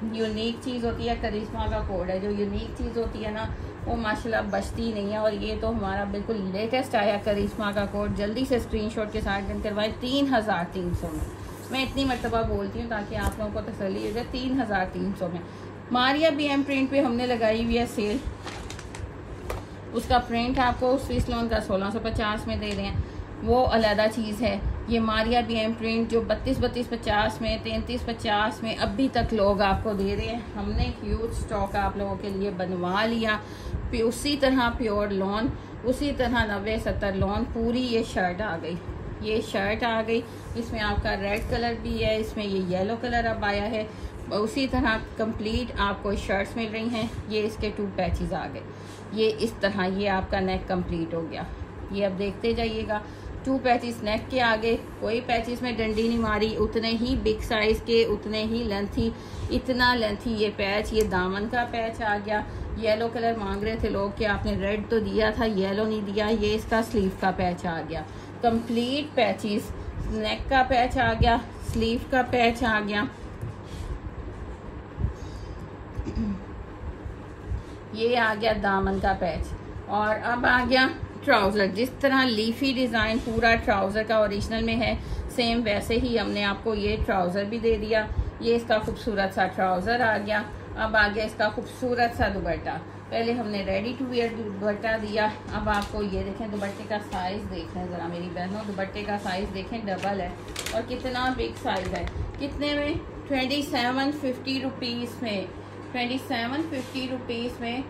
यूनिक चीज़ होती है, करिश्मा का कोड है, जो यूनिक चीज़ होती है ना, वो माशाल्लाह बचती नहीं है। और ये तो हमारा बिल्कुल लेटेस्ट आया करिश्मा का कोड। जल्दी से स्क्रीनशॉट के साथ डन करवाएं 3300 में। मैं इतनी मरतबा बोलती हूँ ताकि आप लोगों को तसल्ली हो जाए। 3300 में मारिया BM प्रिंट पे हमने लगाई हुई है सेल, उसका प्रिंट आपको स्विस लोन का 1650 में दे रहे हैं, वो अलहदा चीज़ है। ये मारिया BM प्रिंट जो 3250 में, 3350 में अभी तक लोग आपको दे रहे हैं। हमने ह्यूज स्टॉक आप लोगों के लिए बनवा लिया। उसी तरह प्योर लॉन, उसी तरह 90-70 लॉन। पूरी ये शर्ट आ गई, इसमें आपका रेड कलर भी है, इसमें ये येलो कलर अब आया है। उसी तरह कंप्लीट आपको शर्ट्स मिल रही हैं। ये इसके 2 पैचेस आ गए, ये इस तरह ये आपका नेक कंप्लीट हो गया। ये अब देखते जाइएगा, 2 पैचेस नेक के आगे, कोई पैचेस में डंडी नहीं मारी, उतने ही बिग साइज के, उतने ही लेंथी, इतना लेंथी ये पैच। ये दामन का पैच आ गया। येलो कलर मांग रहे थे लोग कि आपने रेड तो दिया था, येलो नहीं दिया। ये इसका स्लीव का पैच आ गया, कंप्लीट पैचेस। नेक का पैच आ गया, स्लीव का पैच आ गया। ये आ गया दामन का पैच। और अब आ गया ट्राउज़र। जिस तरह लीफी डिज़ाइन पूरा ट्राउज़र का ओरिजिनल में है, सेम वैसे ही हमने आपको ये ट्राउज़र भी दे दिया। ये इसका खूबसूरत सा ट्राउज़र आ गया। अब आ गया इसका खूबसूरत सा दुपट्टा। पहले हमने रेडी टू वेयर दुपट्टा दिया, अब आपको ये देखें दुपट्टे का साइज़ देखें ज़रा मेरी बहनों, दुपट्टे का साइज़ देखें, डबल है और कितना बिग साइज़ है। कितने में? 2750 रुपीज़ में। 2750 रुपीज़ में,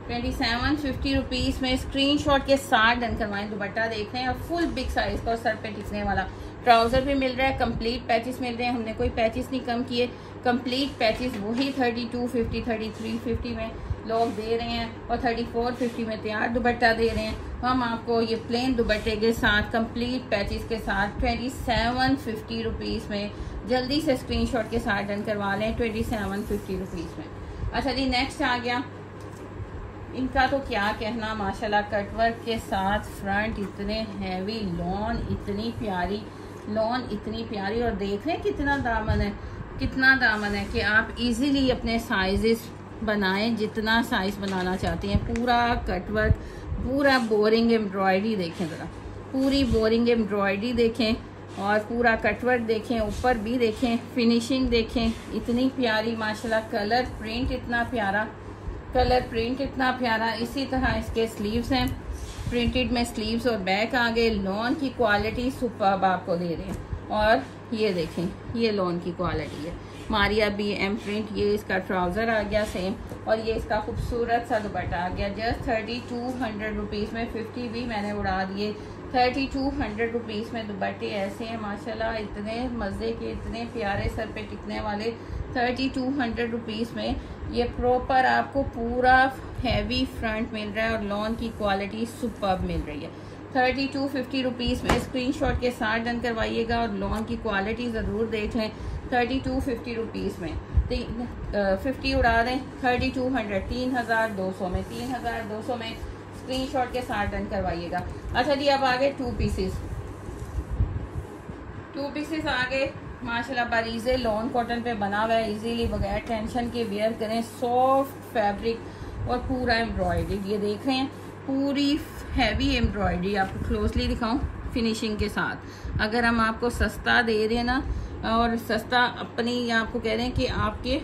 2750 रुपीज़ में। स्क्रीनशॉट के साथ डन करवाएं। दुपट्टा देख रहे हैं और फुल बिग साइज़ का और सर पे टिकने वाला। ट्राउज़र भी मिल रहा है, कंप्लीट पैचेस मिल रहे हैं, हमने कोई पैचेस नहीं कम किए। कंप्लीट पैचेस वही 3250 3350 में लोग दे रहे हैं और 3450 में तैयार दुपट्टा दे रहे हैं। हम आपको ये प्लेन दुपट्टे के साथ कंप्लीट पैचेस के साथ 2750 रुपीज़ में जल्दी से स्क्रीनशॉट के साथ डन करवा लें, 2750 रुपीज़ में। अच्छा जी, नेक्स्ट आ गया, इनका तो क्या कहना, माशाल्लाह कटवर्क के साथ फ्रंट इतने हैवी, लॉन इतनी प्यारी, लॉन इतनी प्यारी, और देख रहे हैं कितना दामन है, कितना दामन है कि आप इजीली अपने साइजेस बनाएं, जितना साइज बनाना चाहते हैं। पूरा कटवर्क, पूरा बोरिंग एम्ब्रॉयडरी देखें ज़रा, पूरी बोरिंग एम्ब्रॉयडरी देखें और पूरा कटवर्क देखें, ऊपर भी देखें, फिनिशिंग देखें इतनी प्यारी माशाल्लाह। कलर प्रिंट इतना प्यारा, कलर प्रिंट इतना प्यारा। इसी तरह इसके स्लीव्स हैं, प्रिंटेड में स्लीव्स और बैक आ गए। लॉन की क्वालिटी सुपर्ब आपको दे रहे हैं, और ये देखें ये लॉन की क्वालिटी है। मारिया BM प्रिंट, ये इसका ट्राउज़र आ गया सेम, और ये इसका खूबसूरत सा दुपट्टा आ गया। जस्ट 3200 रुपीज़ में, 50 भी मैंने उड़ा दिए। 3200 रुपीज़ में दुपट्टे ऐसे हैं माशाल्लाह, इतने मज़े के, इतने प्यारे, सर पे टिकने वाले। 3200 रुपीज़ में ये प्रॉपर आपको पूरा हैवी फ्रंट मिल रहा है और लॉन की क्वालिटी सुपर्ब मिल रही है। 3250 रुपीज़ में स्क्रीनशॉट के साथ डन करवाइएगा और लॉन की क्वालिटी ज़रूर देख लें। 3250 रुपीज़ में 50 उड़ा दें, 3200, 3200 में, 3200 में स्क्रीनशॉट के साथ डन करवाइएगा। अच्छा जी, अब आ गए 2 पीसेस। 2 पीसेस आ गए माशाल्लाह, बारीज़े लॉन कॉटन पे बना हुआ है, इजीली बगैर टेंशन के वेयर करें। सॉफ्ट फैब्रिक और पूरा एम्ब्रॉयडरी, ये देख रहे हैं पूरी हैवी एम्ब्रॉयडरी। आपको क्लोजली दिखाऊं फिनिशिंग के साथ। अगर हम आपको सस्ता दे रहे हैं ना, और सस्ता अपनी आपको कह रहे हैं कि आपके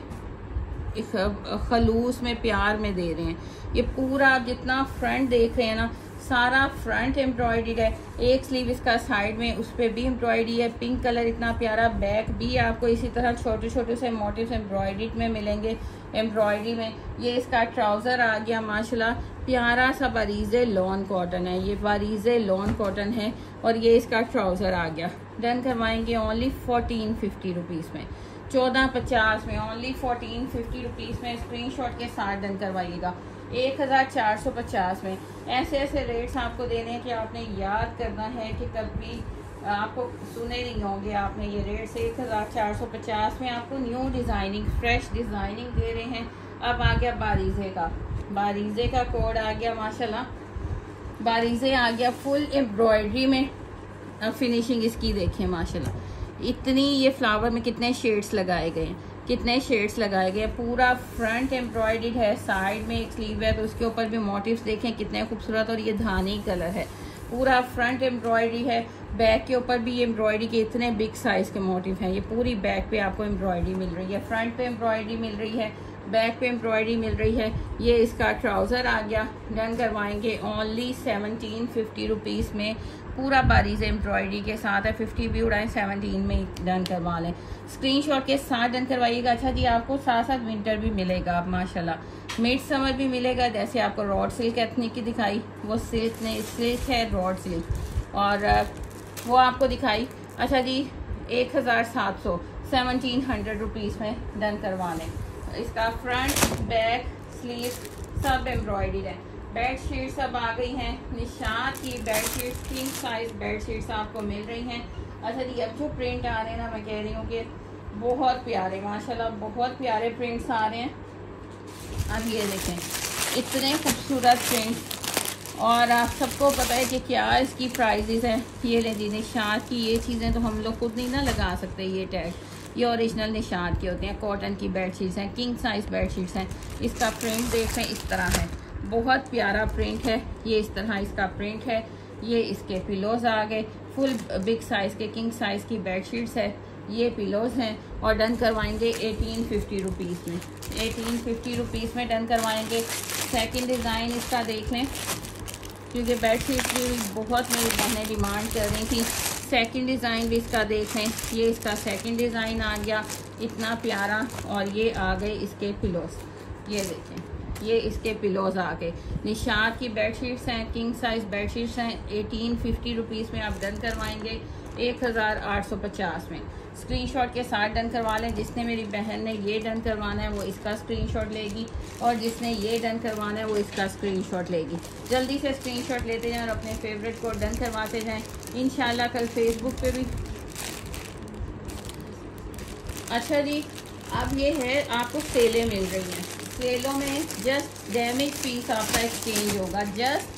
खलूस में, प्यार में दे रहे हैं। ये पूरा आप जितना फ्रंट देख रहे हैं ना, सारा फ्रंट एम्ब्रॉयडरी है। एक स्लीव इसका साइड में, उस पर भी एम्ब्रॉयडरी है, पिंक कलर इतना प्यारा। बैक भी आपको इसी तरह छोटे छोटे से मोटिव्स एम्ब्रॉयडरी में मिलेंगे, एम्ब्रॉयडरी में। ये इसका ट्राउज़र आ गया माशाल्लाह, प्यारा सा बारीज़े लॉन कॉटन है, ये बारीज़े लॉन कॉटन है, और ये इसका ट्राउज़र आ गया। डन करवाएंगे ओनली 1450 रुपीज़ में, 1450 में, ओनली 1450 रुपीज़ में स्क्रीनशॉट के साथ डन करवाइएगा। 1450 में ऐसे ऐसे रेट्स आपको देने हैं कि आपने याद करना है कि कभी आपको सुने नहीं होंगे आपने ये रेट्स। 1450 में आपको न्यू डिज़ाइनिंग, फ्रेश डिज़ाइनिंग दे रहे हैं। अब आ गया बारीज़े का, बारीज़े का कोड आ गया माशाल्लाह, बारीज़े आ गया फुल एम्ब्रॉयडरी में। अब फिनिशिंग इसकी देखें माशाल्लाह, इतनी, ये फ्लावर में कितने शेड्स लगाए गए हैं, कितने शेड्स लगाए गए। पूरा फ्रंट एम्ब्रॉयडर्ड है, साइड में एक स्लीव है तो उसके ऊपर भी मोटिव्स देखें कितने खूबसूरत, और ये धानी कलर है। पूरा फ्रंट एम्ब्रॉयडरी है, बैक के ऊपर भी एम्ब्रॉयडरी के इतने बिग साइज के मोटिव हैं। ये पूरी बैक पे आपको एम्ब्रॉयडरी मिल रही है, फ्रंट पे एम्ब्रॉयडरी मिल रही है, बैक पे एम्ब्रॉयडरी मिल रही है। ये इसका ट्राउज़र आ गया। डन करवाएंगे ओनली 1750 रुपीज़ में, पूरा बारीज़ एम्ब्रॉयडरी के साथ है। 50 भी उड़ाएं, 17 में डन करवा लें, स्क्रीनशॉट के साथ डन करवाइएगा। अच्छा जी, आपको साथ साथ विंटर भी मिलेगा आप माशाल्लाह, मिड समर भी मिलेगा। जैसे आपको रॉड सिल्क एथनिक की दिखाई, वो सिल्क ने सिल्क है रॉड सिल्क, और वो आपको दिखाई। अच्छा जी, 1700 1700 रुपीज़ में डन करवा लें। इसका फ्रंट, बैक, स्लीव सब एम्ब्रॉयडरी है। बेड शीट सब आ गई हैं, निशात की bed sheet, 3 size bed sheets आपको मिल रही हैं। अच्छा जी, अब जो प्रिंट आ रहे हैं ना, मैं कह रही हूँ कि बहुत प्यारे माशाल्लाह, बहुत प्यारे प्रिंट्स आ रहे हैं। अब ये देखें इतने खूबसूरत प्रिंट, और आप सबको पता है कि क्या इसकी प्राइजेस हैं। ये ले जी, निशात की ये चीज़ें तो हम लोग खुद नहीं ना लगा सकते, ये टैग, ये ओरिजिनल निशात के होते हैं। कॉटन की बेड शीट्स हैं, किंग साइज बेड शीट्स हैं। इसका प्रिंट देखें इस तरह है, बहुत प्यारा प्रिंट है। ये इस तरह इसका प्रिंट है। ये इसके पिलोज आ गए, फुल बिग साइज के किंग साइज की बेड शीट्स है। ये पिलोज हैं, और डन करवाएंगे 1850 रुपीज़ में, 1850 रुपीज़ में डन करवाएंगे। सेकंड डिज़ाइन इसका देख लें, क्योंकि बेड शीट भी बहुत मेरी बहनें डिमांड कर रही थी। सेकंड डिज़ाइन भी इसका देखें, ये इसका सेकंड डिज़ाइन आ गया इतना प्यारा, और ये आ गए इसके पिलोज, ये देखें ये इसके पिलोज आ गए। निशात की बेड शीट्स हैं, किंग साइज बेड शीट्स हैं। 1850 रुपीज़ में आप डन करवाएंगे। 1850 में। स्क्रीनशॉट के साथ डन करवा लें। जिसने मेरी बहन ने ये डन करवाना है वो इसका स्क्रीनशॉट लेगी, और जिसने ये डन करवाना है वो इसका स्क्रीनशॉट लेगी। जल्दी से स्क्रीनशॉट लेते जाएं और अपने फेवरेट को डन करवाते जाएं। इंशाल्लाह कल फेसबुक पे भी। अच्छा जी, अब ये है आपको सेलें मिल रही हैं। सेलों में जस्ट डैमेज पीस आपका एक्सचेंज होगा, जस्ट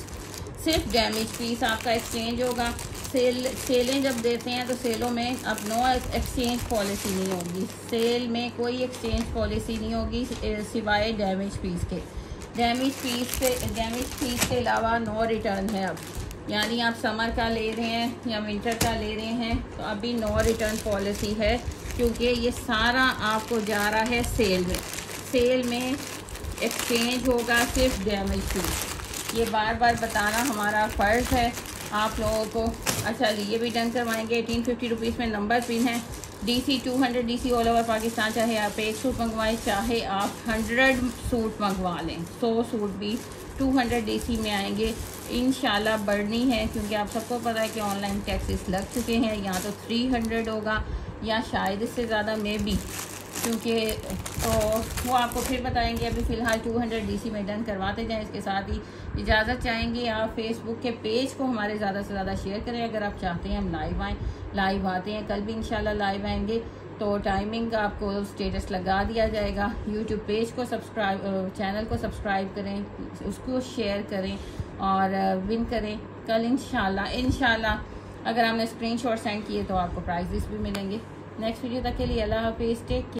सिर्फ डैमेज पीस आपका एक्सचेंज होगा। सेलें जब देते हैं तो सेलों में अब नो एक्सचेंज पॉलिसी नहीं होगी। सेल में कोई एक्सचेंज पॉलिसी नहीं होगी सिवाय डैमेज पीस के। डैमेज पीस के अलावा नो रिटर्न है अब। यानी आप समर का ले रहे हैं या विंटर का ले रहे हैं तो अभी नो रिटर्न पॉलिसी है, क्योंकि ये सारा आपको जा रहा है सेल में। सेल में एक्सचेंज होगा सिर्फ डैमेज पीस। ये बार बार बताना हमारा फ़र्ज़ है आप लोगों को। अच्छा, ये भी डन करवाएंगे। 1850 रुपीज़ में नंबर पिन है। DC 200 DC all over Pakistan. चाहे आप एक सूट मंगवाएं, चाहे आप 100 सूट मंगवा लें, 100 सूट भी 200 DC में आएंगे इंशाल्लाह। बढ़नी है क्योंकि आप सबको पता है कि ऑनलाइन टैक्सेस लग चुके हैं। या तो 300 होगा या शायद इससे ज़्यादा में भी, क्योंकि तो वो आपको फिर बताएंगे। अभी फ़िलहाल 200 DC में डन करवाते जाएं। इसके साथ ही इजाज़त चाहेंगे आप फेसबुक के पेज को हमारे ज़्यादा से ज़्यादा शेयर करें। अगर आप चाहते हैं हम लाइव आएँ, लाइव आते हैं, कल भी इंशाल्लाह लाइव आएंगे तो टाइमिंग आपको स्टेटस लगा दिया जाएगा। यूट्यूब पेज को सब्सक्राइब, चैनल को सब्सक्राइब करें, उसको शेयर करें और विन करें। कल इंशाल्लाह अगर आपने स्क्रीनशॉट सेंड किए तो आपको प्राइजेस भी मिलेंगे। नेक्स्ट वीडियो तक के लिए अल्लाह हाफिज़, टेक केयर।